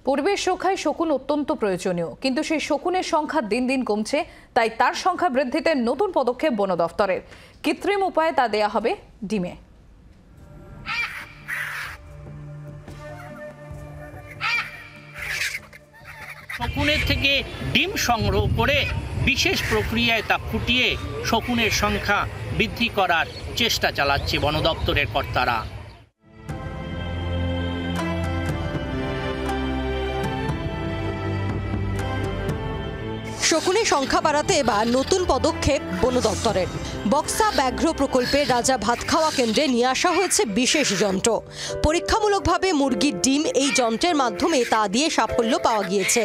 পরিবেশ রক্ষায় শকুন অত্যন্ত প্রয়োজনীয়, কিন্তু সেই শকুনের সংখ্যা দিন দিন কমছে। তাই তার সংখ্যা বৃদ্ধিতে নতুন পদক্ষেপ বন দফতরের। কৃত্রিম উপায়ে তা দেয়া হবে ডিমে। শকুনের থেকে ডিম সংগ্রহ করে বিশেষ প্রক্রিয়ায় তা ফুটিয়ে শকুনের সংখ্যা বৃদ্ধি করার চেষ্টা চালাচ্ছে বন দপ্তরের কর্তারা। শকুনের সংখ্যা বাড়াতে এবার নতুন পদক্ষেপ বন দপ্তরের। বক্সা ব্যাঘ্র প্রকল্পের রাজা ভাতখাওয়া কেন্দ্রে নিয়ে আসা হয়েছে বিশেষ যন্ত্র। পরীক্ষামূলকভাবে মুরগির ডিম এই যন্ত্রের মাধ্যমে তা দিয়ে সাফল্য পাওয়া গিয়েছে।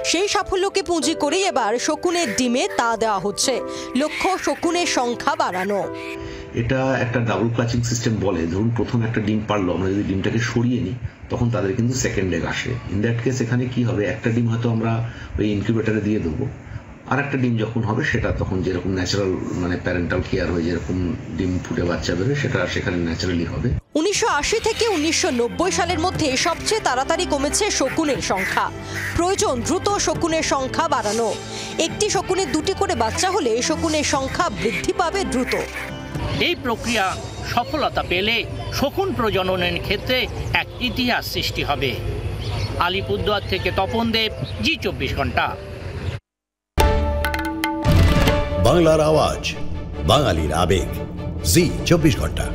সেই সাফল্যকে পুঁজি করেই এবার শকুনের ডিমে তা দেওয়া হচ্ছে। লক্ষ্য শকুনের সংখ্যা বাড়ানো। এটা একটা ডাবল ক্লাচিং সিস্টেম বলে। ধরুন প্রথম একটা ডিম পারলো, আমরা যদি ডিমটাকে সরিয়ে নিই তখন তাদের কিন্তু সেকেন্ড লেগ আসে। ইন দ্যাট কেস এখানে কি হবে, একটা ডিম হয়তো আমরা ওই ইনকিউবেটরে দিয়ে দেবো, আর একটা ডিম যখন হবে সেটা তখন যেরকম ন্যাচারাল প্যারেন্টাল কেয়ার হয়ে যেরকম ডিম ফুটে বাচ্চা বেরোবে সেটা সেখানে ন্যাচারালি হবে। 1980 থেকে 1990 সালের মধ্যে সবচেয়ে তাড়াতাড়ি কমেছে শকুনের সংখ্যা। প্রয়োজন দ্রুত শকুনের সংখ্যা বাড়ানো। একটি শকুনের 2টি করে বাচ্চা হলে শকুনের সংখ্যা বৃদ্ধি পাবে দ্রুত। এই প্রক্রিয়া সফলতা পেলে শকুন প্রজননের ক্ষেত্রে এক ইতিহাস সৃষ্টি হবে। আলিপুরদুয়ার থেকে তপন দেব, জি24 ঘন্টা। বাংলার আওয়াজ, বাঙালির আবেগ, জি24 ঘন্টা।